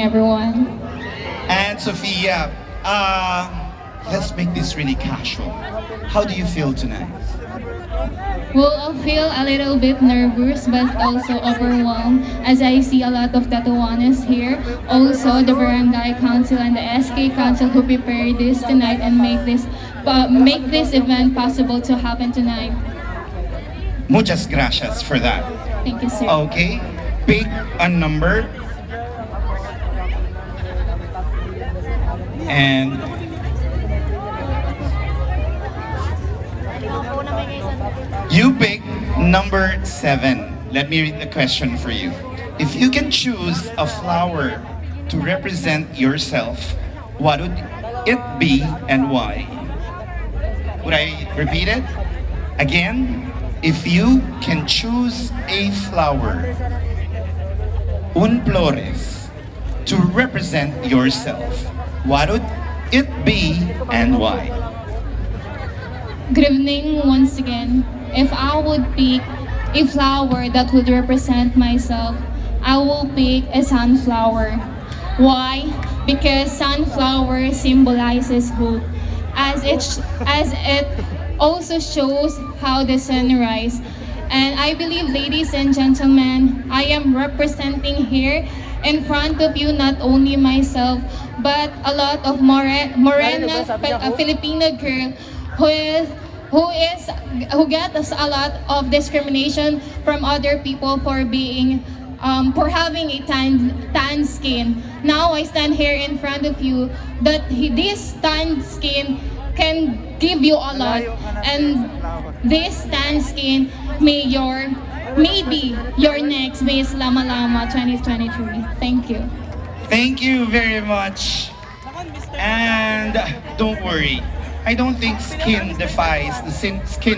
everyone. And Sophia, let's make this really casual. How do you feel tonight? Well, I feel a little bit nervous but also overwhelmed as I see a lot of Tetuanes here. Also, the Barangay Council and the SK Council who prepared this tonight and make this event possible to happen tonight. Muchas gracias for that. Thank you, sir. Okay, pick a number. And you pick number 7. Let me read the question for you. If you can choose a flower to represent yourself, what would it be and why? Would I repeat it? Again, if you can choose a flower, un flores, to represent yourself, what would it be and why? Good evening once again. If I would pick a flower that would represent myself, I will pick a sunflower. Why? Because sunflower symbolizes hope, as it also shows how the sun rises. And I believe, ladies and gentlemen, I am representing here in front of you not only myself, but a lot of morena Filipino girl who get us a lot of discrimination from other people for having a tan skin. Now I stand here in front of you that this tan skin can give you a lot, and this tan skin may be your next Miss Lama Lama 2023. Thank you. Thank you very much. And don't worry, I don't think skin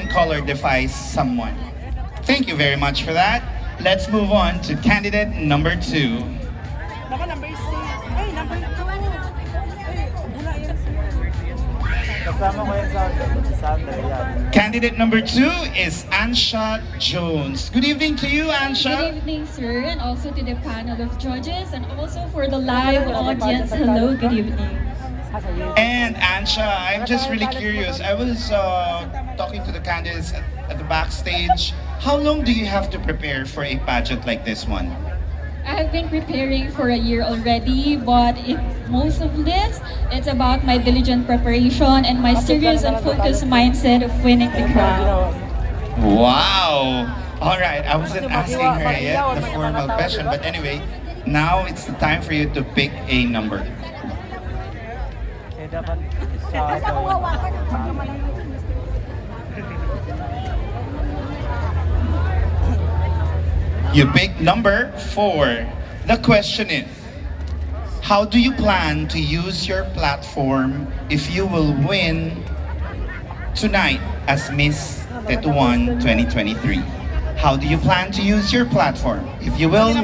color defies someone. Thank you very much for that. Let's move on to candidate number 2. Candidate number 2 is Ansha Jones. Good evening to you, Ansha. Good evening, sir, and also to the panel of judges, and also for the live audience. Hello, good evening. And Ansha, I'm just really curious. I was talking to the candidates at the backstage. How long do you have to prepare for a pageant like this one? I've been preparing for a year already, but most of this, it's about my diligent preparation and my serious and focused mindset of winning the crown. Wow! Alright, I wasn't asking her yet the formal question, but anyway, now it's the time for you to pick a number. You pick number 4. The question is, how do you plan to use your platform if you will win tonight as Miss Tetuan 2023? How do you plan to use your platform if you will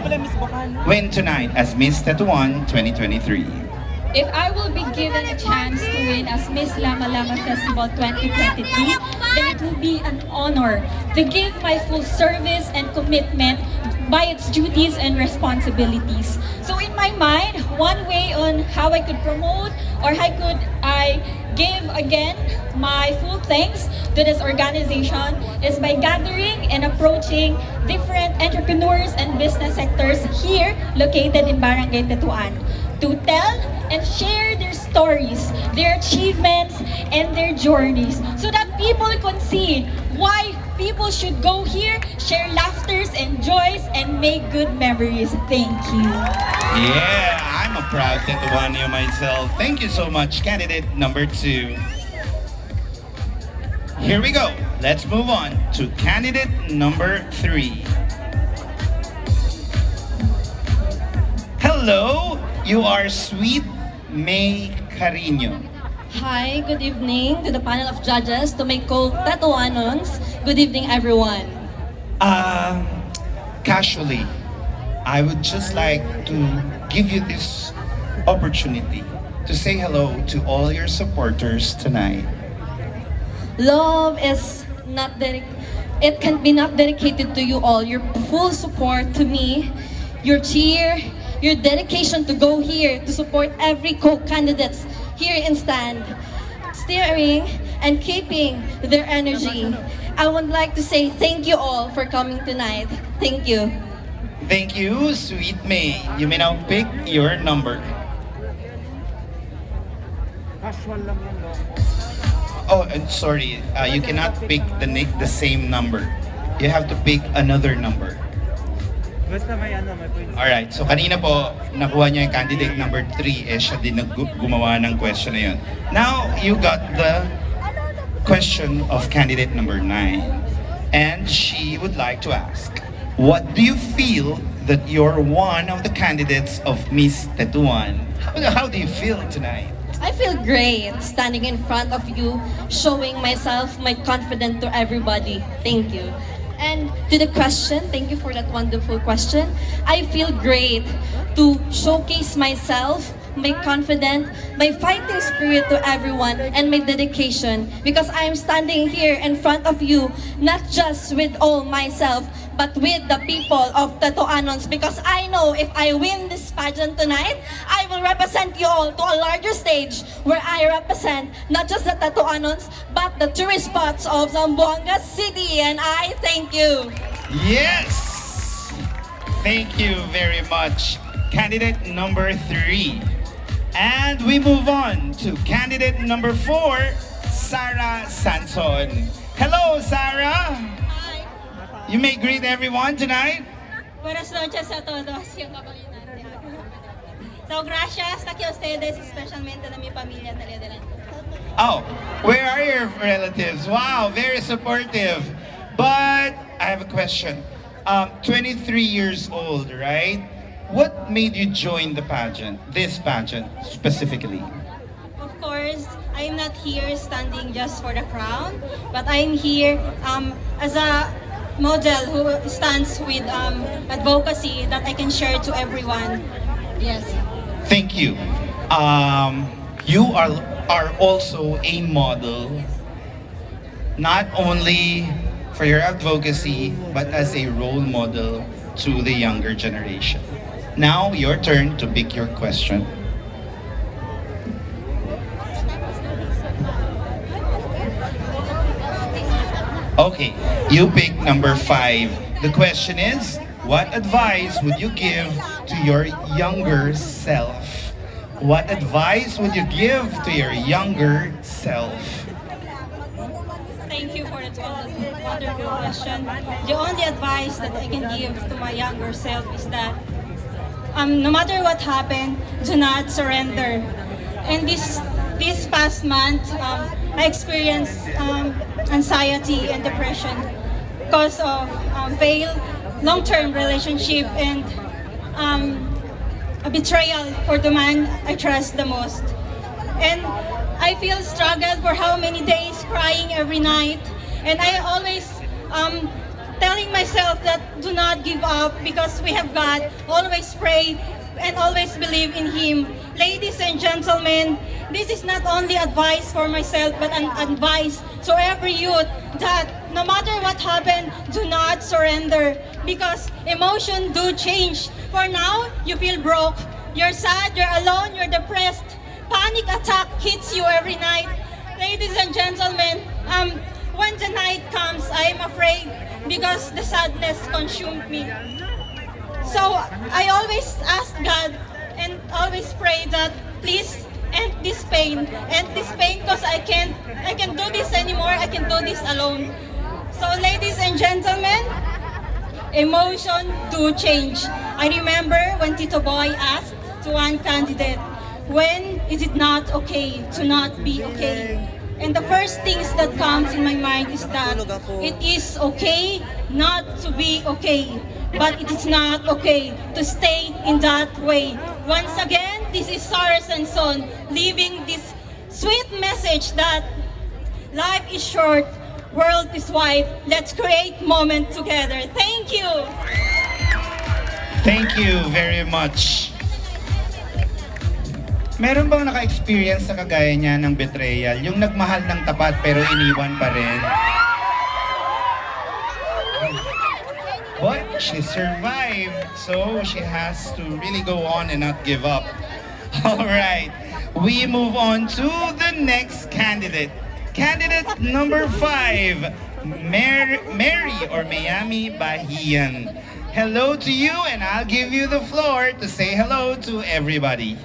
win tonight as Miss Tetuan 2023? If I will be given a chance to win as Miss Lama Lama Festival 2023, then it will be an honor to give my full service and commitment by its duties and responsibilities. So in my mind, one way on how I could promote or how could I give again my full thanks to this organization is by gathering and approaching different entrepreneurs and business sectors here located in Barangay Tetuan to tell and share their stories, their achievements, and their journeys so that people can see why people should go here, share laughters and joys, and make good memories. Thank you. Yeah, I'm a proud Tetuanio myself. Thank you so much, candidate number 2. Here we go. Let's move on to candidate number 3. Hello, you are Sweet May Carino. Hi, good evening to the panel of judges, to my co-Tetuanons. Good evening, everyone. Casually, I would just like to give you this opportunity to say hello to all your supporters tonight. Love is not it can be not dedicated to you all. Your full support to me, your cheer, your dedication to go here to support every co-candidates here in stand, steering and keeping their energy. I would like to say thank you all for coming tonight. Thank you. Thank you, Sweet May. You may now pick your number. Oh, and sorry, you cannot pick the same number. You have to pick another number. Basta may point. Alright, so kanina po, nakuha niya yung candidate number 3, siya din gumawa ng question na yun. Now, you got the question of candidate number 9. And she would like to ask, what do you feel that you're one of the candidates of Miss Tetuan? How do you feel tonight? I feel great standing in front of you, showing myself, my confidence to everybody. Thank you. And to the question, thank you for that wonderful question. I feel great to showcase myself, my confidence, my fighting spirit to everyone, and my dedication, because I am standing here in front of you, not just with all myself, but with the people of Tetuanons, because I know if I win this pageant tonight, I will represent you all to a larger stage where I represent not just the Tetuanons, but the tourist spots of Zamboanga City, and I thank you. Yes! Thank you very much. Candidate number 3. And we move on to candidate number 4, Sarah Sanson. Hello, Sarah! Hi. You may greet everyone tonight. Buenas noches a todos. Yung kabalinante. So, gracias aquí a ustedes, especialmente de mi familia televidente. Oh, where are your relatives? Wow, very supportive. But I have a question. 23 years old, right? What made you join the pageant, this pageant specifically? Of course, I'm not here standing just for the crown, but I'm here as a model who stands with advocacy that I can share to everyone. Yes. Thank you. You are also a model, not only for your advocacy, but as a role model to the younger generation. Now, your turn to pick your question. Okay, you pick number 5. The question is, what advice would you give to your younger self? What advice would you give to your younger self? Thank you for that wonderful question. The only advice that I can give to my younger self is that no matter what happened, do not surrender. And this past month, I experienced anxiety and depression because of failed long-term relationship and a betrayal for the man I trust the most. And I feel struggled for how many days, crying every night. And I always telling myself that do not give up because we have God. Always pray and always believe in Him. Ladies and gentlemen, this is not only advice for myself but an advice to every youth that no matter what happened, do not surrender because emotion do change. For now, you feel broke, you're sad, you're alone, you're depressed. Panic attack hits you every night. Ladies and gentlemen, when the night comes, I am afraid because the sadness consumed me. So I always ask God and always pray that please end this pain because I can't do this anymore. I can do this alone. So ladies and gentlemen, emotion do change. I remember when Tito Boy asked to one candidate, when is it not okay to not be okay? And the first things that comes in my mind is that it is okay not to be okay, but it is not okay to stay in that way. Once again, this is Sarah Sanson leaving this sweet message that life is short, world is wide. Let's create moment together. Thank you. Thank you very much. Meron bang naka-experience sa kagaya niya ng betrayal? Yung nagmahal ng tapat pero iniwan pa rin? What she survived, so she has to really go on and not give up. All right, we move on to the next candidate. Candidate number 5, Mary or Miami Bahian. Hello to you, and I'll give you the floor to say hello to everybody.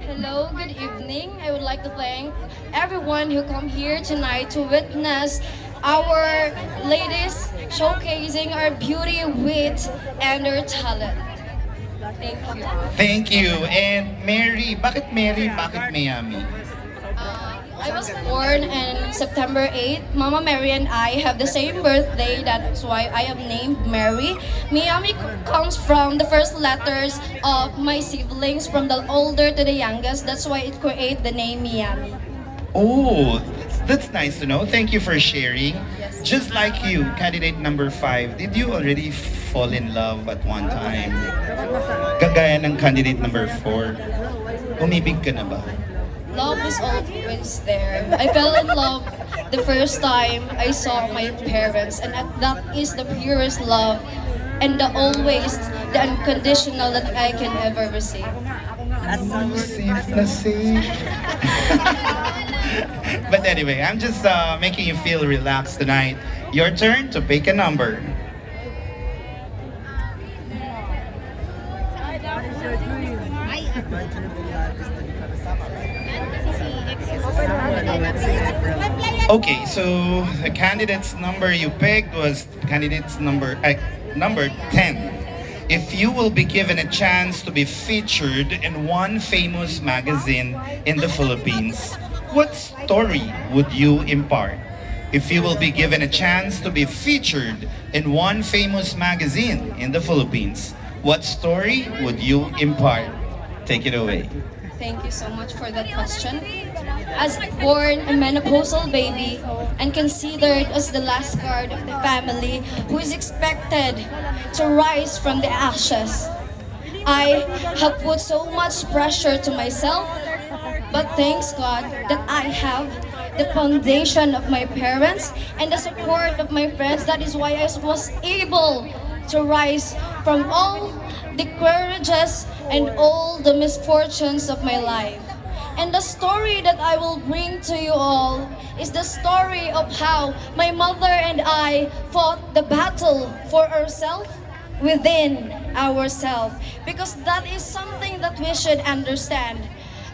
Hello, good evening. I would like to thank everyone who come here tonight to witness our ladies showcasing our beauty, wit, and their talent. Thank you. Thank you. And Mary, bakit Mary, bakit Miami? I was born in September 8. Mama Mary and I have the same birthday. That's why I am named Mary. Miami comes from the first letters of my siblings, from the older to the youngest. That's why it created the name Miami. Oh, that's nice to know. Thank you for sharing. Just like you, candidate number 5, did you already fall in love at one time? Kagaya ng candidate number 4, umibig ka na ba? Love is always there. I fell in love the first time I saw my parents, and that is the purest love and the always the unconditional that I can ever receive. Safe na safe. But anyway, I'm just making you feel relaxed tonight. Your turn to pick a number. Okay, so the candidate's number you picked was candidate's number 10. If you will be given a chance to be featured in one famous magazine in the Philippines, what story would you impart? If you will be given a chance to be featured in one famous magazine in the Philippines, what story would you impart? Take it away. Thank you so much for that question. As born a menopausal baby and considered as the last card of the family who is expected to rise from the ashes, I have put so much pressure to myself, but thanks God that I have the foundation of my parents and the support of my friends. That is why I was able to rise from all the courages and all the misfortunes of my life. And the story that I will bring to you all is the story of how my mother and I fought the battle for ourselves within ourselves. Because that is something that we should understand.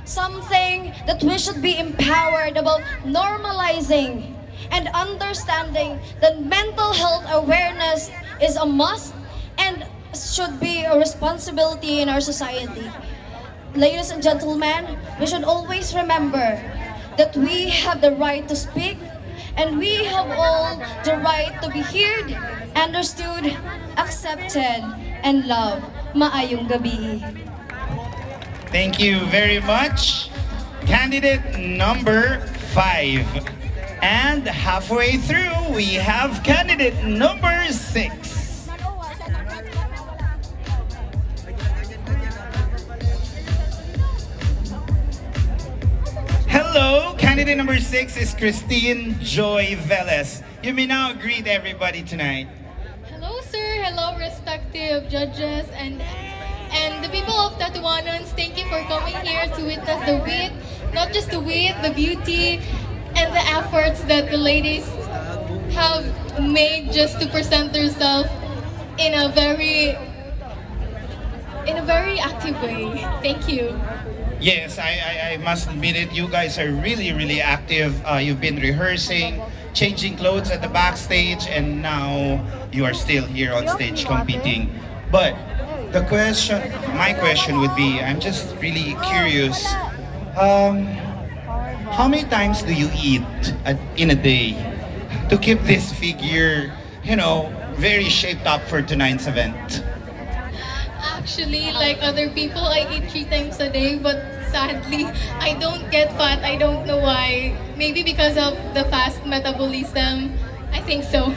Something that we should be empowered about normalizing and understanding that mental health awareness is a must and should be a responsibility in our society. Ladies and gentlemen, we should always remember that we have the right to speak and we have all the right to be heard, understood, accepted, and loved. Maayong gabi. Thank you very much. Candidate number 5. And halfway through, we have candidate number 6. Hello, candidate number 6 is Christine Joy Velez. You may now greet everybody tonight. Hello, sir. Hello, respective judges and the people of Tetuanans. Thank you for coming here to witness the wit, not just the wit, the beauty, and the efforts that the ladies have made just to present themselves in a very active way. Thank you. Yes, I must admit it. You guys are really, really active. You've been rehearsing, changing clothes at the backstage, and now you are still here on stage competing. But my question would be, I'm just really curious. How many times do you eat in a day to keep this figure, very shaped up for tonight's event? Actually, like other people, I eat 3 times a day, but sadly, I don't get fat. I don't know why. Maybe because of the fast metabolism. I think so.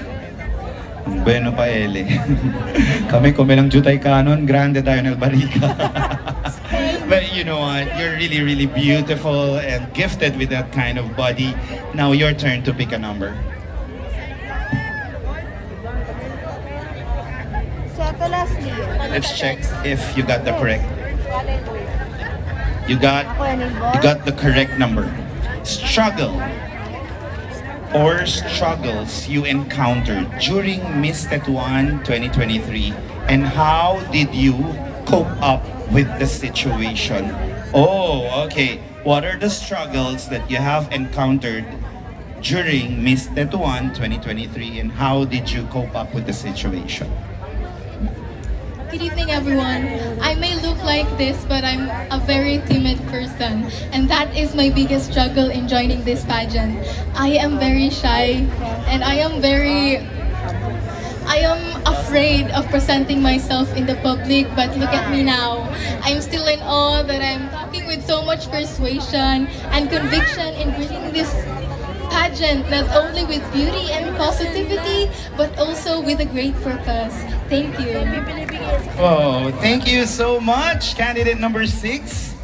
Bueno pa, Ele. Kami lang jutay kanon, grande tayo ng barika. But you know what? You're really, really beautiful and gifted with that kind of body. Now your turn to pick a number. Let's check if you got the correct. You got the correct number. Struggle or struggles you encountered during Miss Tetuan 2023, and how did you cope up with the situation? Oh, okay. What are the struggles that you have encountered during Miss Tetuan 2023, and how did you cope up with the situation? Good evening, everyone. I may look like this, but I'm a very timid person, and that is my biggest struggle in joining this pageant. I am very shy, and I am afraid of presenting myself in the public, but look at me now. I'm still in awe that I'm talking with so much persuasion and conviction in bringing this pageant, not only with beauty and positivity, but also with a great purpose. Thank you. Oh, thank you so much, candidate number 6.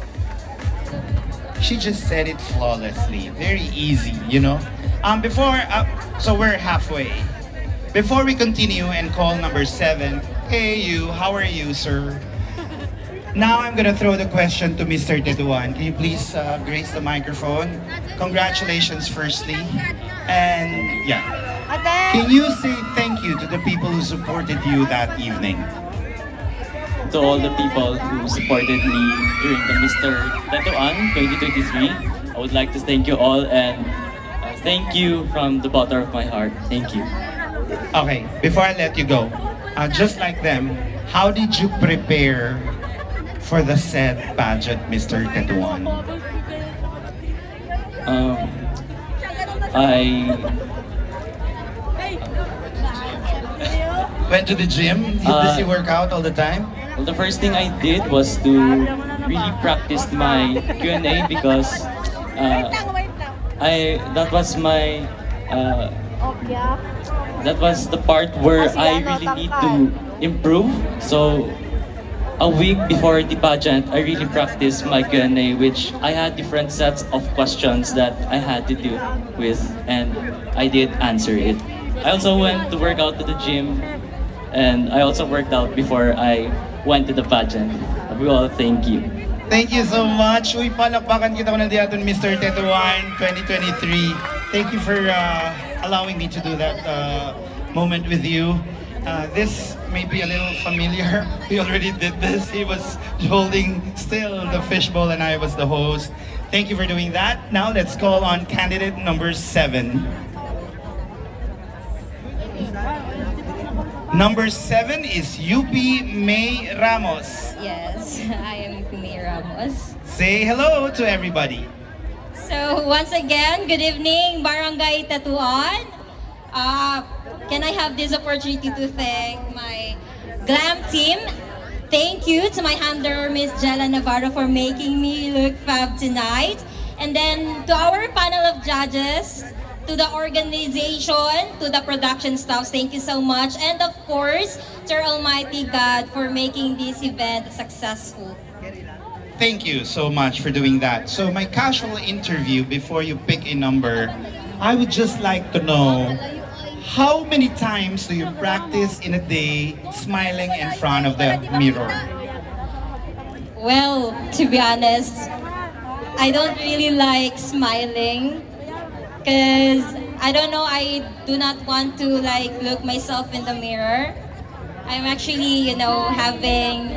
She just said it flawlessly. Very easy, you know. So we're halfway. Before we continue and call number 7, hey you, how are you, sir? Now I'm gonna throw the question to Mr. Tetuan. Can you please grace the microphone? Congratulations, firstly. And yeah, can you say thank you to the people who supported you that evening? To all the people who supported me during the Mr. Tetuan 2023, I would like to thank you all, and thank you from the bottom of my heart. Thank you. Okay, before I let you go, just like them, how did you prepare for the said pageant, Mr. Tetuan? I Went to the gym? Does he work out all the time? well, the first thing I did was to really practice my Q&A because that was my that was the part where I really need to improve. So a week before the pageant, I really practiced my Q&A, which I had different sets of questions that I had to do with, and I did answer it. I also went to work out to the gym, and I also worked out before I went to the pageant. We all thank you. Thank you so much. Uy, palakpakan kita ng diaton, Mr. Tetuan 2023. Thank you for allowing me to do that moment with you. This may be a little familiar. We already did this. He was holding still the fishbowl and I was the host. Thank you for doing that. Now let's call on candidate number 7. Number 7 is UP May Ramos. Yes, I am Kumi Ramos. Say hello to everybody. So once again, good evening, Barangay Tetuan. Can I have this opportunity to thank my glam team? Thank you to my handler, Miss Jella Navarro, for making me look fab tonight. And then to our panel of judges, to the organization, to the production staff, thank you so much. And of course, to our Almighty God for making this event successful. Thank you so much for doing that. So my casual interview before you pick a number, I would just like to know, how many times do you practice in a day smiling in front of the mirror? Well, to be honest, I don't really like smiling because I don't know, I do not want to like look myself in the mirror. I'm actually, having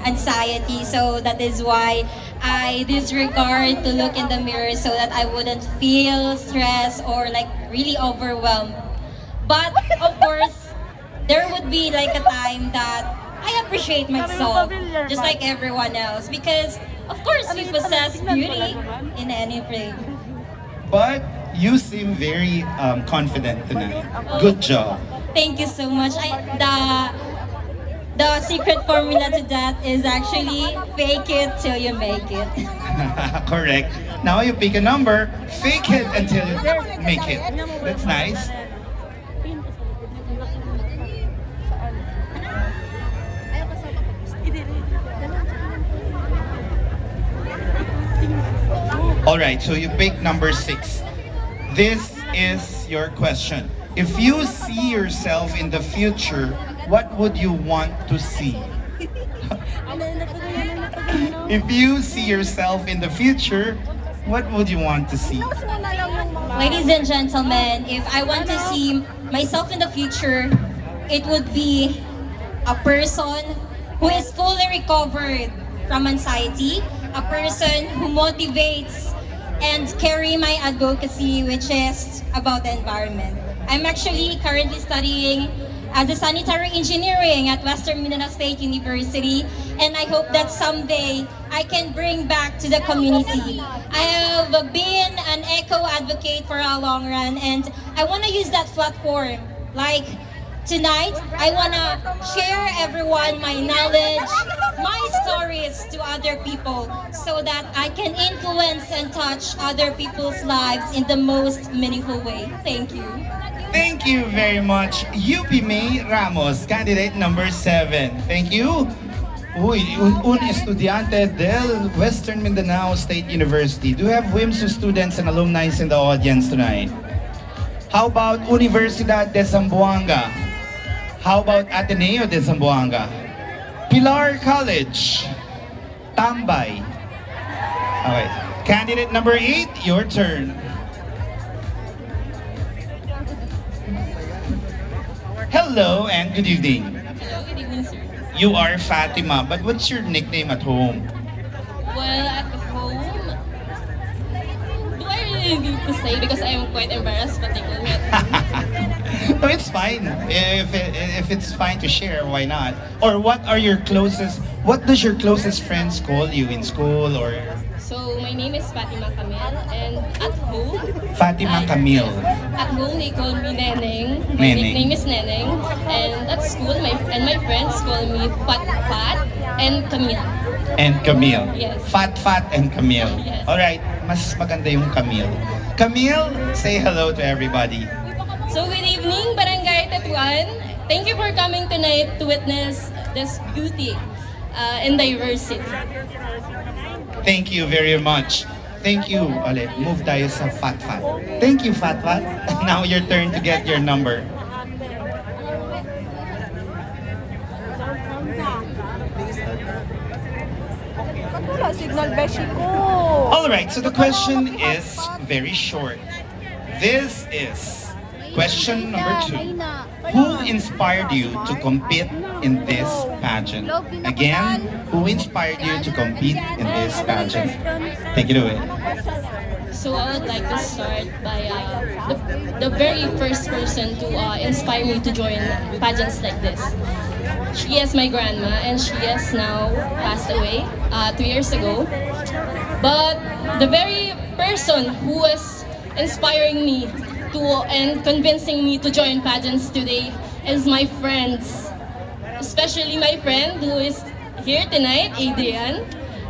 anxiety, so that is why I disregard to look in the mirror so that I wouldn't feel stressed or like really overwhelmed. But of course, there would be like a time that I appreciate myself, just like everyone else, because of course we possess beauty in anything. But you seem very confident tonight. Good job. Thank you so much. The secret formula to that is actually fake it till you make it. Correct. Now you pick a number, fake it until you make it. That's nice. Alright, so you pick number 6. This is your question. If you see yourself in the future what would you want to see? If you see yourself in the future, what would you want to see? Ladies and gentlemen, if I want to see myself in the future, it would be a person who is fully recovered from anxiety, a person who motivates and carry my advocacy, which is about the environment. I'm actually currently studying as a sanitary engineering at Western Mindanao State University, and I hope that someday I can bring back to the community. I have been an eco advocate for a long run, and I want to use that platform. Like tonight, I want to share everyone my knowledge, my stories to other people, so that I can influence and touch other people's lives in the most meaningful way. Thank you. Thank you very much, UP May Ramos, candidate number 7. Thank you. Uy, un estudiante del Western Mindanao State University. Do you have WIMSU students and alumni in the audience tonight? How about Universidad de Zamboanga? How about Ateneo de Zamboanga? Pilar College? Tambay? Okay. Candidate number 8, your turn. Hello and good evening. Hello, good evening, sir. You are Fatima, but what's your nickname at home? Well, at home, do I really need to say because I am quite embarrassed, but they call me at home. No, it's fine. If it's fine to share, why not? Or what does your closest friends call you in school or? So, my name is Fatima Camille, and at home, Fatima Camille. At home, they call me Neneng. My Neneng. nickname is Neneng. And at school, my friends call me Pat Pat and Camille. And Camille. Yes. Fat and Camille. Yes. Alright, mas maganda yung Camille. Camille, say hello to everybody. So, good evening, Barangay Tetuan. Thank you for coming tonight to witness this beauty and diversity. Thank you very much. Thank you. Ale, move tayo sa Fat. Thank you, Fat. Now your turn to get your number. Alright, so the question is very short. This is question number 2. Who inspired you to compete in this pageant? Again, who inspired you to compete in this pageant? Take it away. So I would like to start by the very first person to inspire me to join pageants like this. She is my grandma, and she has now passed away 2 years ago. But the very person who was inspiring me to and convincing me to join pageants today is my friends, especially my friend who is here tonight, Adrian,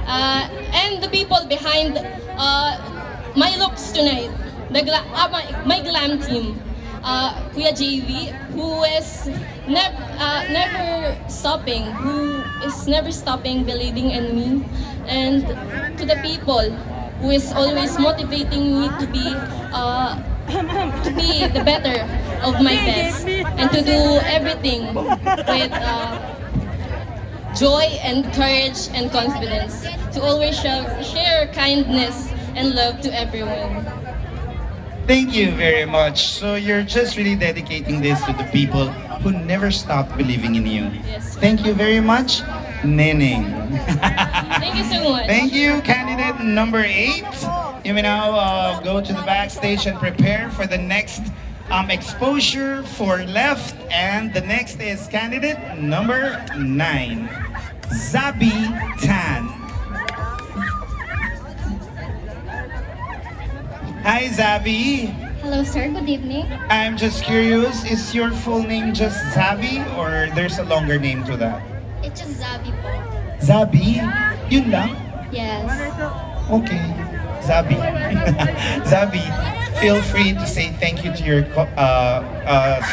and the people behind my looks tonight, my glam team, Kuya JV, who is never stopping believing in me, and to the people who is always motivating me to be the better of my best and to do everything with joy and courage and confidence, to always share kindness and love to everyone. Thank you very much. So you're just really dedicating this to the people who never stop believing in you. Yes. Thank you very much, Neneng. Thank you so much. Thank you, candidate number 8. You may now go to the backstage and prepare for the next exposure for left. And the next is candidate number 9, Zabi Tan. Hi, Zabi. Hello, sir. Good evening. I'm just curious, is your full name just Zabi or there's a longer name to that? It's just Zabi po. Zabi? Yun lang? Yes. Okay. Zabi. Zabi, feel free to say thank you to your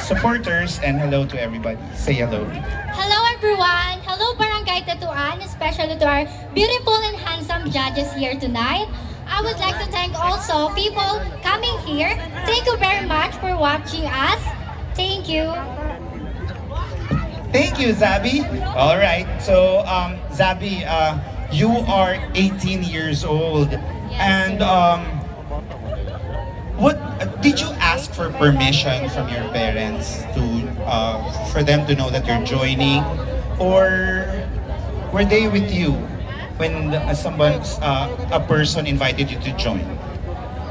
supporters and hello to everybody. Say hello. Hello, everyone. Hello, Barangay Tetuan, especially to our beautiful and handsome judges here tonight. I would like to thank also people coming here. Thank you very much for watching us. Thank you. Thank you, Zabi. All right. So, Zabi, you are 18 years old, and what did you ask for permission from your parents to for them to know that you're joining, or were they with you when a person invited you to join?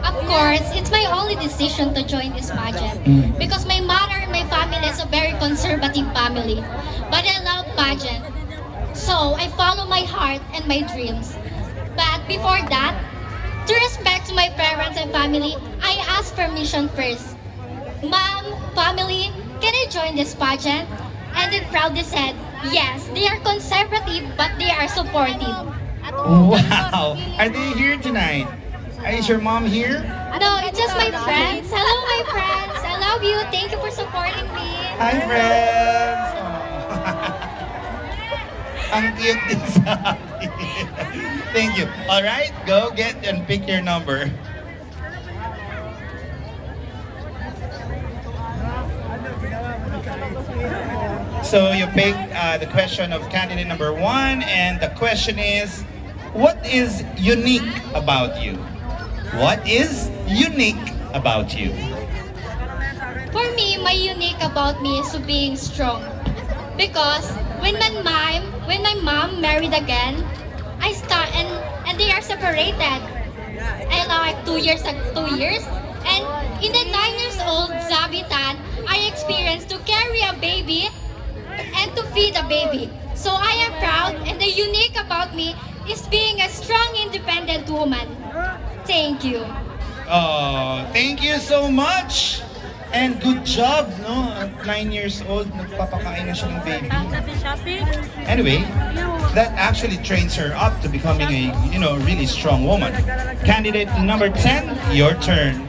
Of course, it's my only decision to join this pageant because my mother and my family is a very conservative family. But I love pageant, so I follow my heart and my dreams. But before that, to respect to my parents and family, I asked permission first. Mom, family, can I join this pageant? And they proudly said, yes, they are conservative, but they are supportive. Wow! Are they here tonight? Is your mom here? No, it's just my friends. Hello, my friends. I love you. Thank you for supporting me. Hi, friends! Ang cute din sa akin. Thank you. Alright, go get and pick your number. So you pick the question of candidate number 1, and the question is, what is unique about you? What is unique about you? For me, my unique about me is being strong. Because when my mom married again, I start and they are separated. And like 2 years. And in the 9 years old Zabitan, I experienced to carry a baby and to feed a baby. So I am proud, and the unique about me is being a strong, independent woman. Thank you. Oh, thank you so much! And good job, no? At 9 years old, nagpapakain na siya ng baby. Anyway, that actually trains her up to becoming a, really strong woman. Candidate number 10, your turn.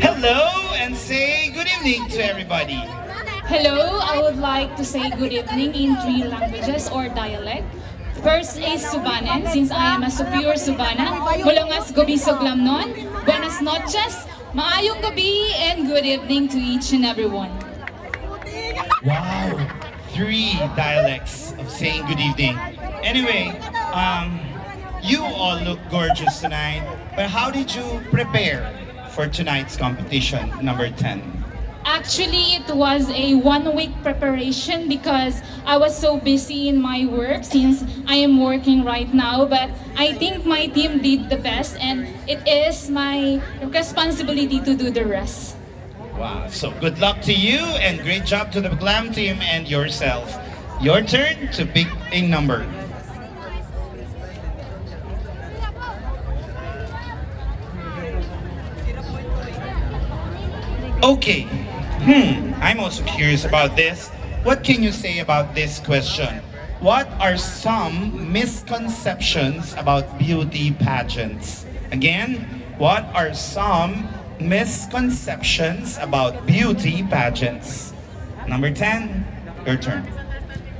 Hello, and say good evening to everybody. Hello, I would like to say good evening in 3 languages or dialect. First is Subanen, since I am a pure Subana. Mulangas gabi suglamnon, buenas noches, maayong gabi, and good evening to each and everyone. Wow, 3 dialects of saying good evening. Anyway, you all look gorgeous tonight, but how did you prepare for tonight's competition, number 10? Actually, it was a 1-week preparation because I was so busy in my work since I am working right now. But I think my team did the best, and it is my responsibility to do the rest. Wow, so good luck to you and great job to the Glam team and yourself. Your turn to pick a number. Okay. I'm also curious about this. What can you say about this question? What are some misconceptions about beauty pageants? Again, what are some misconceptions about beauty pageants? Number 10, your turn.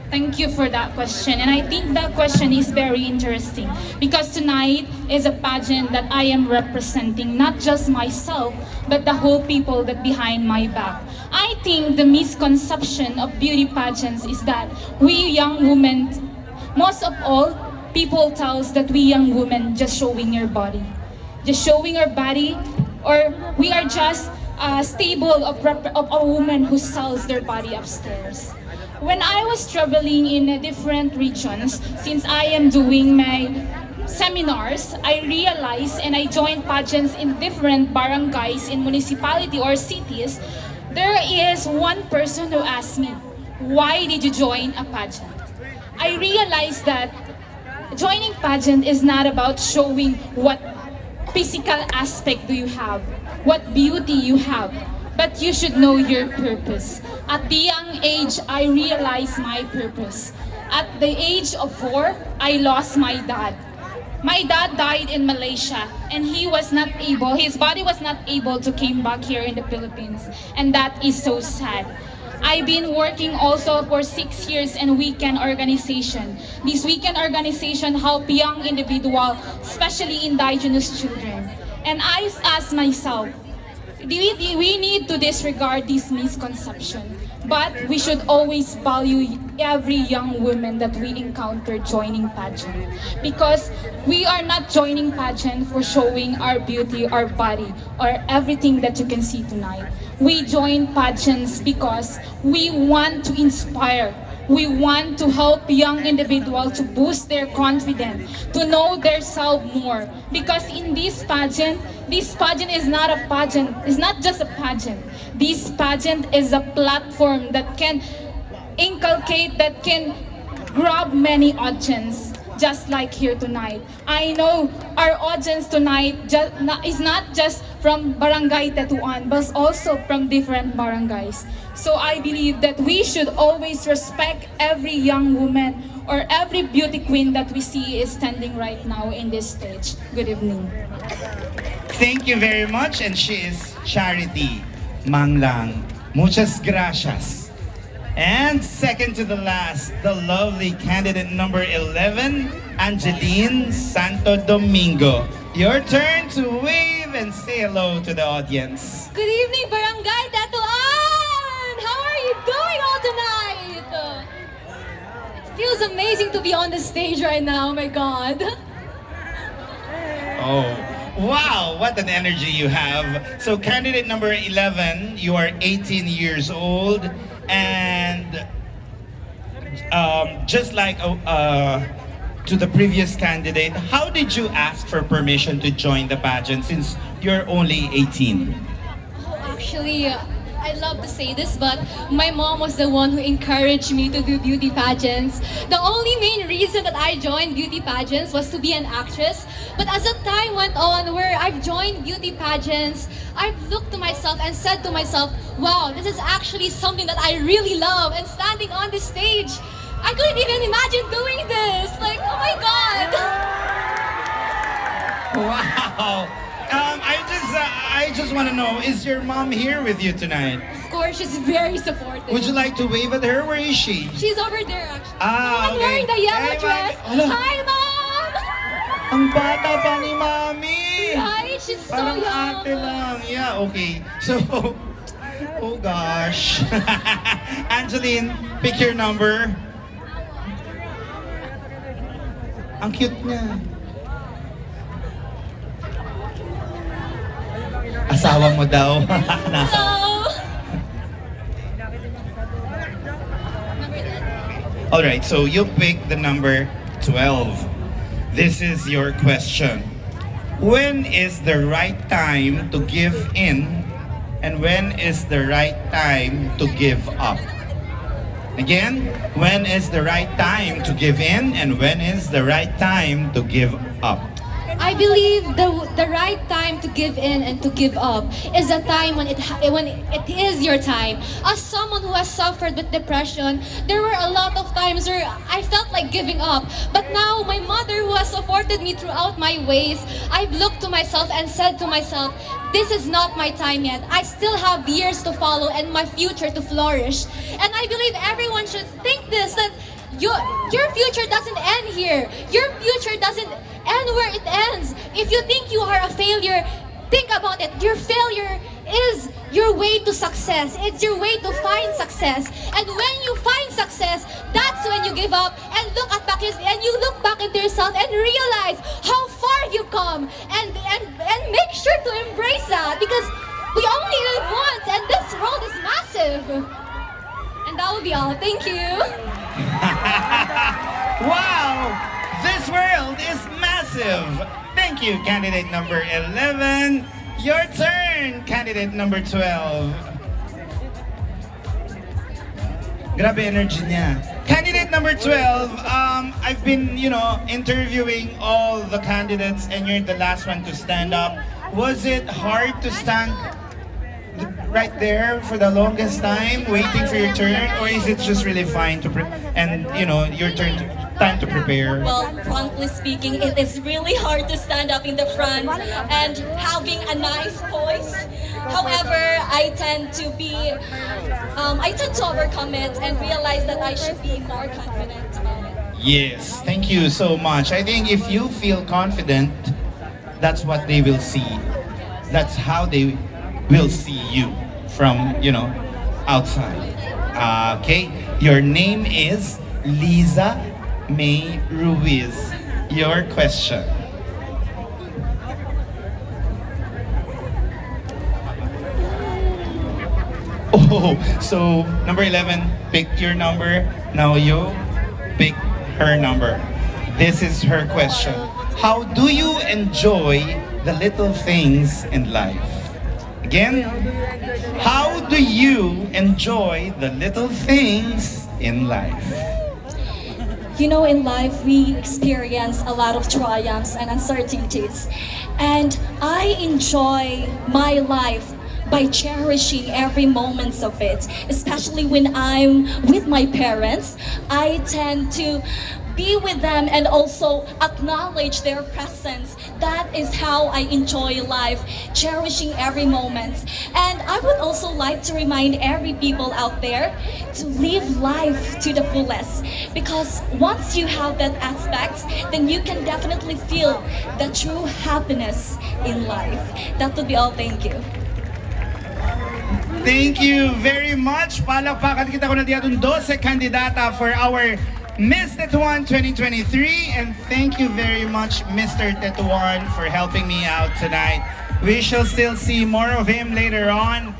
Thank you for that question. And I think that question is very interesting because tonight is a pageant that I am representing not just myself, but the whole people that behind my back. I think the misconception of beauty pageants is that we young women, most of all, people tell us that we young women just showing your body. Just showing our body, or we are just a stable of a woman who sells their body upstairs. When I was traveling in different regions, since I am doing my seminars, I realized and I joined pageants in different barangays in municipality or cities. There is one person who asked me, why did you join a pageant? I realized that joining pageant is not about showing what physical aspect do you have, what beauty you have, but you should know your purpose. At the young age, I realized my purpose. At the age of 4, I lost my dad. My dad died in Malaysia, and his body was not able to come back here in the Philippines, and that is so sad. I've been working also for 6 years in weekend organization. This weekend organization help young individuals, especially indigenous children. And I asked myself, we need to disregard this misconception. But we should always value every young woman that we encounter joining pageant. Because we are not joining pageant for showing our beauty, our body, or everything that you can see tonight. We join pageants because we want to inspire. We want to help young individuals to boost their confidence, to know their self more. Because in this pageant is not a pageant. It's not just a pageant. This pageant is a platform that can inculcate, that can grab many audience, just like here tonight. I know our audience tonight is not just from Barangay Tetuan, but also from different barangays. So I believe that we should always respect every young woman or every beauty queen that we see is standing right now in this stage. Good evening. Thank you very much, and she is Charity Manglang. Muchas gracias. And second to the last, the lovely candidate number 11, Angeline Santo Domingo. Your turn to wave and say hello to the audience. Good evening, Barangay Tetuan! How are you doing all tonight? It feels amazing to be on the stage right now, oh my God. Oh, wow, what an energy you have. So candidate number 11, you are 18 years old, and just like to the previous candidate, how did you ask for permission to join the pageant since you're only 18? Oh, actually, I love to say this, but my mom was the one who encouraged me to do beauty pageants. The only main reason that I joined beauty pageants was to be an actress. But as the time went on, where I've joined beauty pageants, I've looked to myself and said to myself, wow, this is actually something that I really love. And standing on the stage, I couldn't even imagine doing this. Like, oh my God. Wow. I just want to know, is your mom here with you tonight? Of course, she's very supportive. Would you like to wave at her? Where is she? She's over there, actually. Ah, I'm okay. wearing the yellow Hey, dress. Mami. Ala. Hi, Mom! Ang bata pa ni Mami! Right? She's so Parang young. ate lang. Yeah, okay. So, oh gosh. Angeline, pick your number. Ang cute niya. Asawa mo daw. Nasa. Hello! Alright, so you pick the number 12. This is your question. When is the right time to give in, and when is the right time to give up? Again, when is the right time to give in, and when is the right time to give up? I believe the right time to give in and to give up is the time when it is your time. As someone who has suffered with depression, there were a lot of times where I felt like giving up. But now, my mother, who has supported me throughout my ways, I've looked to myself and said to myself, this is not my time yet. I still have years to follow and my future to flourish. And I believe everyone should think this, that your future doesn't end here. Your future doesn't end where it ends. If you think you are a failure, think about it. Your failure is your way to success. It's your way to find success. And when you find success, that's when you give up and look back into yourself and realize how far you come, and make sure to embrace that, because we only live once and this world is massive. And that will be all. Thank you. Wow! This world is massive! Thank you, candidate number 11. Your turn, candidate number 12. Grabe energy niya. Candidate number 12, I've been, interviewing all the candidates, and you're the last one to stand up. Was it hard to stand right there for the longest time, waiting for your turn, or is it just really fine to your time to prepare? Well, frankly speaking, it is really hard to stand up in the front and having a nice voice. However, I tend to overcome it and realize that I should be more confident about it. Yes, thank you so much. I think if you feel confident, that's what they will see. That's how they will see you from, outside. Okay, your name is Liza May Ruiz. Your question. Oh, so number 11, pick your number. Now you pick her number. This is her question. How do you enjoy the little things in life? Again, how do you enjoy the little things in life? You know, in life, we experience a lot of triumphs and uncertainties. And I enjoy my life by cherishing every moment of it, especially when I'm with my parents. I tend to be with them and also acknowledge their presence. That is how I enjoy life, cherishing every moment. And I would also like to remind every people out there to live life to the fullest, because once you have that aspect, then you can definitely feel the true happiness in life. That would be all. Thank you. Thank you very much. Palakpakan kita ko na diya 12 kandidata for our Miss Tetuan 2023. And thank you very much, Mr. Tetuan, for helping me out tonight. We shall still see more of him later on.